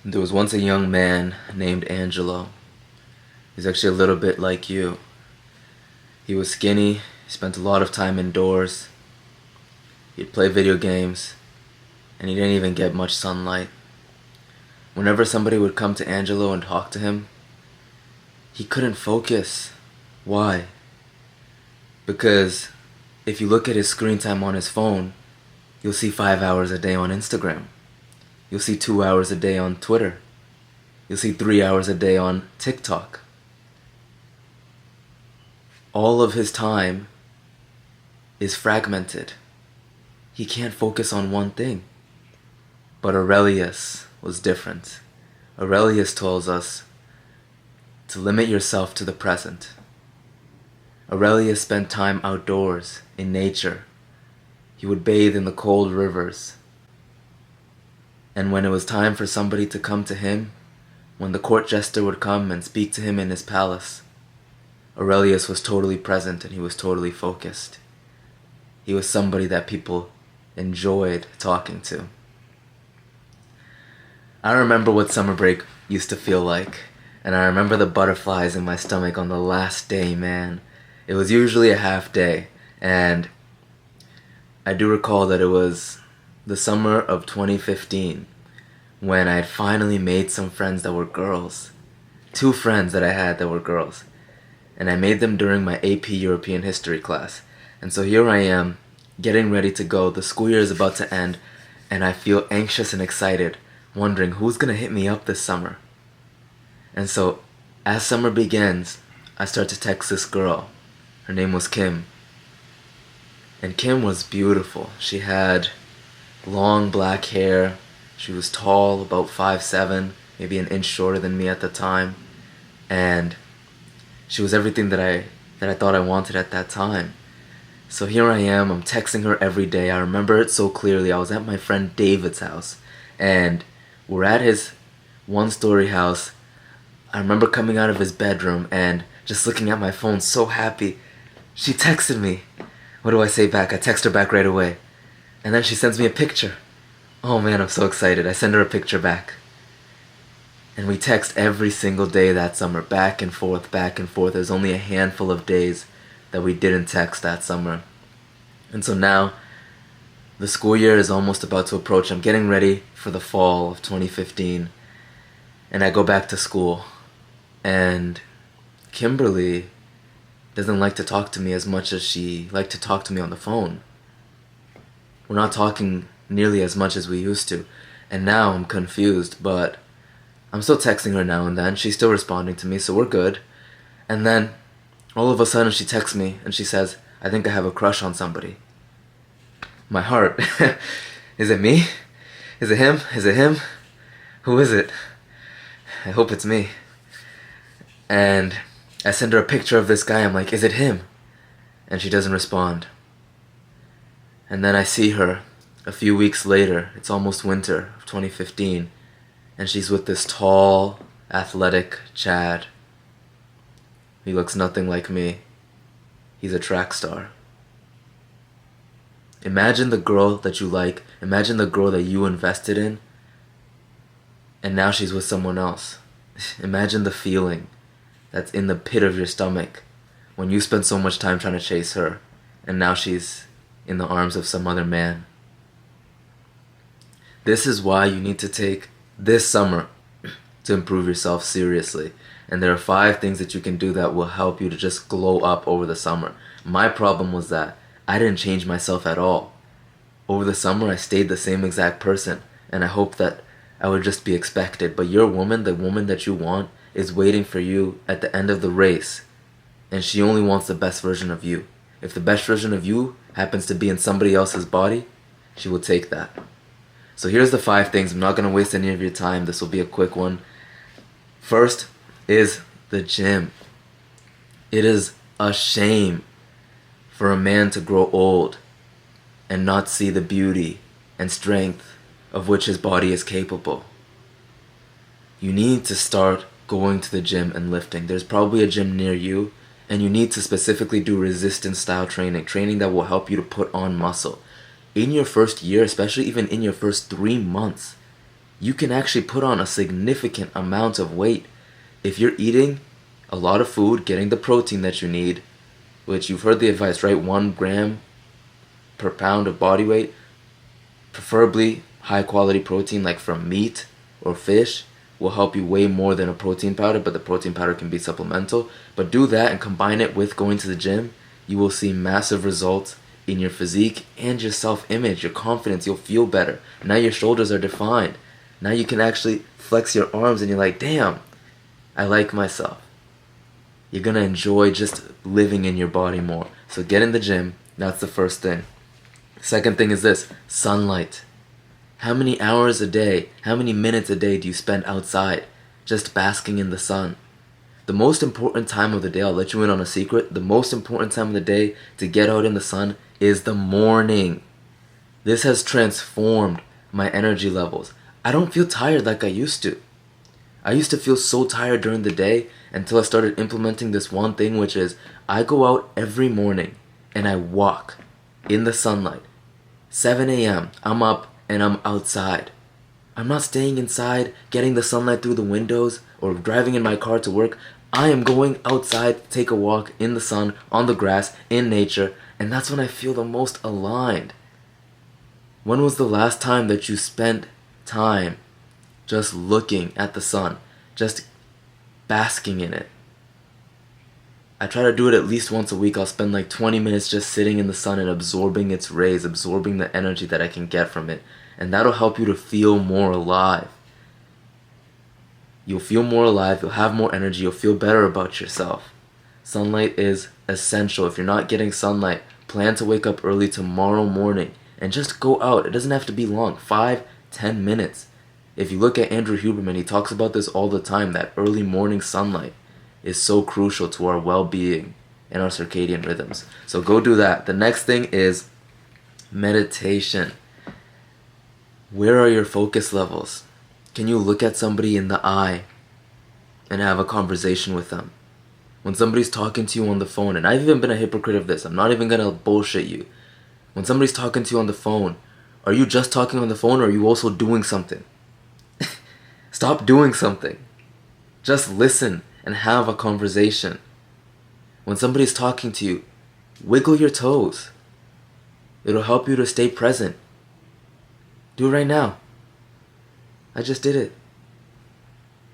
There was once a young man named Angelo. He's actually a little bit like you. He was skinny, he spent a lot of time indoors, he'd play video games, and he didn't even get much sunlight. Whenever somebody would come to Angelo and talk to him, he couldn't focus. Why? Because if you look at his screen time on his phone, you'll see 5 hours a day on Instagram. You'll see 2 hours a day on Twitter. You'll see 3 hours a day on TikTok. All of his time is fragmented. He can't focus on one thing. But Aurelius was different. Aurelius tells us to limit yourself to the present. Aurelius spent time outdoors, in nature. He would bathe in the cold rivers. And when it was time for somebody to come to him, when the court jester would come and speak to him in his palace, Aurelius was totally present and he was totally focused. He was somebody that people enjoyed talking to. I remember what summer break used to feel like, and I remember the butterflies in my stomach on the last day, man. It was usually a half day, and I do recall that it was the summer of 2015 when I had finally made some friends that were girls. 2 friends that I had that were girls. And I made them during my AP European History class. And so here I am, getting ready to go. The school year is about to end, and I feel anxious and excited, wondering who's gonna hit me up this summer. And so, as summer begins, I start to text this girl. Her name was Kim. And Kim was beautiful. She had long black hair. She was tall, about 5'7", maybe an inch shorter than me at the time. And she was everything that I thought I wanted at that time. So here I am, I'm texting her every day. I remember it so clearly. I was at my friend David's house, and we're at his one-story house. I remember coming out of his bedroom and just looking at my phone, so happy. She texted me. What do I say back? I text her back right away. And then she sends me a picture. Oh man, I'm so excited. I send her a picture back. And we text every single day that summer, back and forth, back and forth. There's only a handful of days that we didn't text that summer. And so now, the school year is almost about to approach. I'm getting ready for the fall of 2015. And I go back to school. And Kimberly doesn't like to talk to me as much as she liked to talk to me on the phone. We're not talking nearly as much as we used to. And now I'm confused, but I'm still texting her now and then. She's still responding to me, so we're good. And then, all of a sudden, she texts me and she says, I think I have a crush on somebody. My heart. Is it me? Is it him? Is it him? Who is it? I hope it's me. And I send her a picture of this guy. I'm like, is it him? And she doesn't respond. And then I see her a few weeks later. It's almost winter of 2015. And she's with this tall, athletic Chad. He looks nothing like me. He's a track star. Imagine the girl that you like. Imagine the girl that you invested in. And now she's with someone else. Imagine the feeling that's in the pit of your stomach when you spent so much time trying to chase her. And now she's in the arms of some other man. This is why you need to take this summer to improve yourself seriously. And there are 5 things that you can do that will help you to just glow up over the summer. My problem was that I didn't change myself at all. Over the summer I stayed the same exact person, and I hoped that I would just be expected. But your woman, the woman that you want, is waiting for you at the end of the race, and she only wants the best version of you. If the best version of you happens to be in somebody else's body, she will take that. So here's the 5 things. I'm not going to waste any of your time. This will be a quick one. First is the gym. It is a shame for a man to grow old and not see the beauty and strength of which his body is capable. You need to start going to the gym and lifting. There's probably a gym near you, and you need to specifically do resistance style training that will help you to put on muscle. In your first year, especially even in your first 3 months, you can actually put on a significant amount of weight. If you're eating a lot of food, getting the protein that you need, which you've heard the advice, right? 1 gram per pound of body weight, preferably high quality protein like from meat or fish will help you way more than a protein powder, but the protein powder can be supplemental. But do that and combine it with going to the gym, you will see massive results in your physique and your self-image, your confidence. You'll feel better. Now your shoulders are defined. Now you can actually flex your arms and you're like, damn, I like myself. You're gonna enjoy just living in your body more. So get in the gym. That's the first thing. Second thing is this: sunlight. How many hours a day, how many minutes a day do you spend outside just basking in the sun? The most important time of the day, I'll let you in on a secret, the most important time of the day to get out in the sun is the morning. This has transformed my energy levels. I don't feel tired like I used to. I used to feel so tired during the day until I started implementing this one thing, which is I go out every morning and I walk in the sunlight. 7 a.m. I'm up and I'm outside. I'm not staying inside, getting the sunlight through the windows or driving in my car to work. I am going outside to take a walk in the sun, on the grass, in nature, and that's when I feel the most aligned. When was the last time that you spent time just looking at the sun, just basking in it? I try to do it at least once a week. I'll spend like 20 minutes just sitting in the sun and absorbing its rays, absorbing the energy that I can get from it. And that'll help you to feel more alive. You'll feel more alive, you'll have more energy, you'll feel better about yourself. Sunlight is essential. If you're not getting sunlight, plan to wake up early tomorrow morning and just go out. It doesn't have to be long, 5-10 minutes. If you look at Andrew Huberman, he talks about this all the time, that early morning sunlight is so crucial to our well-being and our circadian rhythms. So go do that. The next thing is meditation. Where are your focus levels? Can you look at somebody in the eye and have a conversation with them? When somebody's talking to you on the phone, and I've even been a hypocrite of this, I'm not even gonna bullshit you. When somebody's talking to you on the phone, are you just talking on the phone or are you also doing something? Stop doing something. Just listen and have a conversation. When somebody's talking to you, wiggle your toes. It'll help you to stay present. Do it right now. I just did it.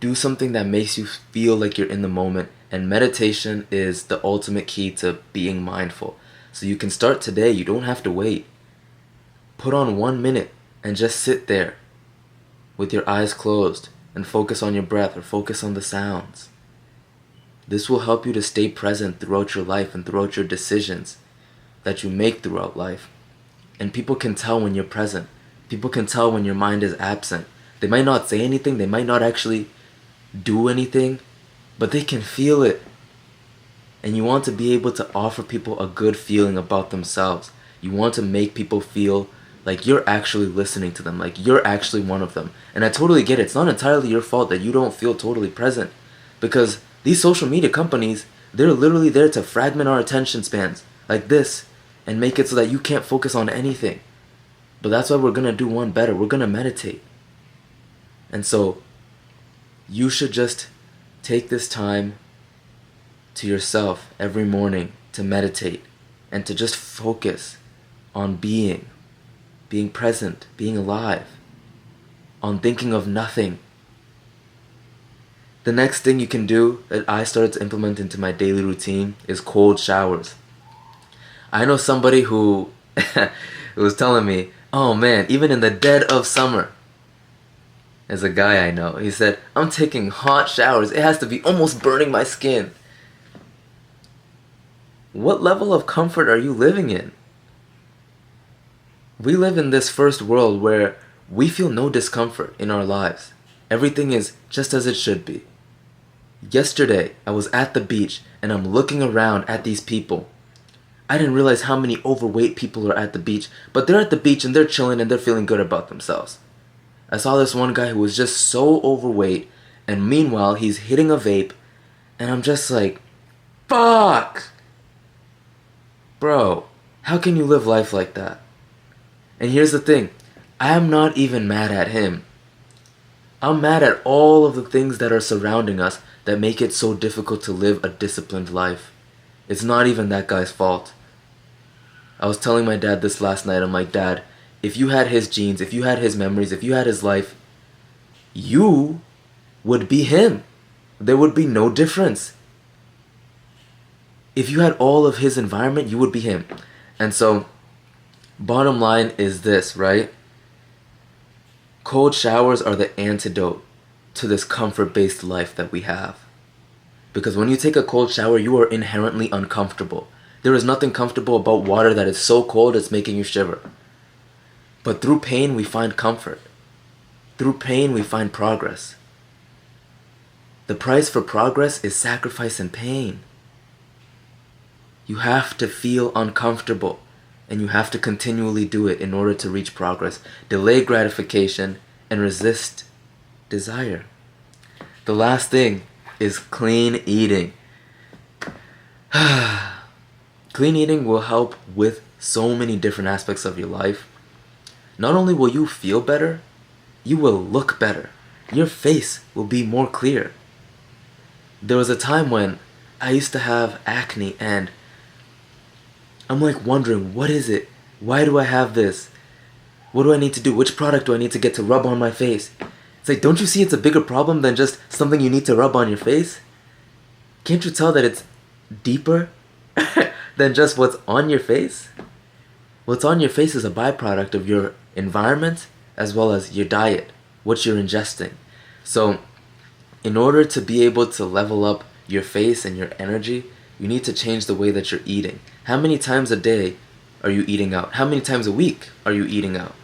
Do something that makes you feel like you're in the moment, and meditation is the ultimate key to being mindful. So you can start today, you don't have to wait. Put on 1 minute and just sit there with your eyes closed and focus on your breath or focus on the sounds. This will help you to stay present throughout your life and throughout your decisions that you make throughout life. And people can tell when you're present. People can tell when your mind is absent. They might not say anything, they might not actually do anything, but they can feel it. And you want to be able to offer people a good feeling about themselves. You want to make people feel like you're actually listening to them, like you're actually one of them. And I totally get it. It's not entirely your fault that you don't feel totally present, because these social media companies, they're literally there to fragment our attention spans like this and make it so that you can't focus on anything. But that's why we're going to do one better. We're going to meditate. And so you should just take this time to yourself every morning to meditate and to just focus on being present, being alive, on thinking of nothing. The next thing you can do that I started to implement into my daily routine is cold showers. I know somebody who was telling me, oh man, even in the dead of summer, there's a guy I know, he said, I'm taking hot showers. It has to be almost burning my skin. What level of comfort are you living in? We live in this first world where we feel no discomfort in our lives. Everything is just as it should be. Yesterday, I was at the beach and I'm looking around at these people. I didn't realize how many overweight people are at the beach, but they're at the beach and they're chilling and they're feeling good about themselves. I saw this one guy who was just so overweight, and meanwhile he's hitting a vape, and I'm just like, fuck! Bro, how can you live life like that? And here's the thing, I am not even mad at him. I'm mad at all of the things that are surrounding us that make it so difficult to live a disciplined life. It's not even that guy's fault. I was telling my dad this last night. I'm like, Dad, if you had his genes, if you had his memories, if you had his life, you would be him. There would be no difference. If you had all of his environment, you would be him. And so, bottom line is this, right? Cold showers are the antidote to this comfort-based life that we have. Because when you take a cold shower, you are inherently uncomfortable. There is nothing comfortable about water that is so cold it's making you shiver. But through pain, we find comfort. Through pain, we find progress. The price for progress is sacrifice and pain. You have to feel uncomfortable, and you have to continually do it in order to reach progress. Delay gratification and resist desire. The last thing is clean eating. Clean eating will help with so many different aspects of your life. Not only will you feel better, you will look better. Your face will be more clear. There was a time when I used to have acne and I'm like wondering, what is it? Why do I have this? What do I need to do? Which product do I need to get to rub on my face? It's like, don't you see it's a bigger problem than just something you need to rub on your face? Can't you tell that it's deeper than just what's on your face? What's on your face is a byproduct of your environment as well as your diet, what you're ingesting. So, in order to be able to level up your face and your energy, you need to change the way that you're eating. How many times a day are you eating out? How many times a week are you eating out?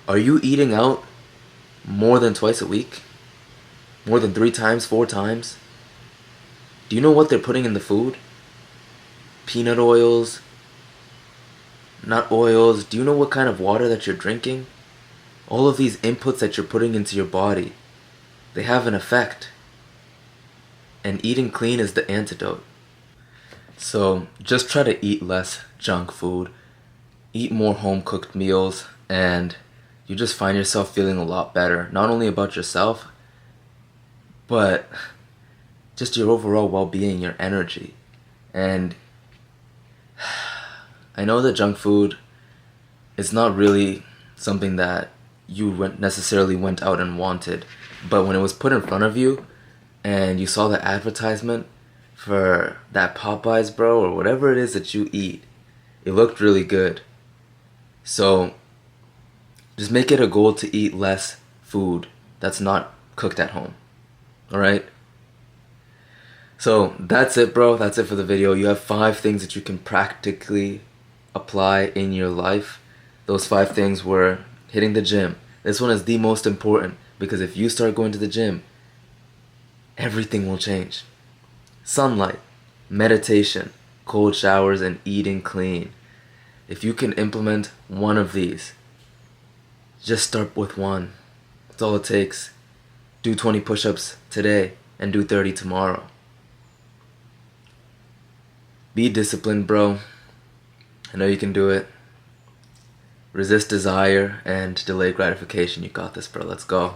Are you eating out more than twice a week? More than 3 times, 4 times? Do you know what they're putting in the food? Peanut oils, nut oils. Do you know what kind of water that you're drinking? All of these inputs that you're putting into your body, they have an effect. And eating clean is the antidote. So just try to eat less junk food, eat more home-cooked meals, and you just find yourself feeling a lot better, not only about yourself, but just your overall well-being, your energy. And I know that junk food is not really something that you necessarily went out and wanted, but when it was put in front of you and you saw the advertisement for that Popeyes, bro, or whatever it is that you eat, it looked really good. So just make it a goal to eat less food that's not cooked at home. Alright? So that's it, bro. That's it for the video. You have 5 things that you can practically apply in your life. Those 5 things were hitting the gym. This one is the most important because if you start going to the gym, everything will change. Sunlight, meditation, cold showers, and eating clean. If you can implement one of these, just start with one. That's all it takes. Do 20 push-ups today and do 30 tomorrow. Be disciplined, bro. I know you can do it. Resist desire and delay gratification. You got this, bro. Let's go.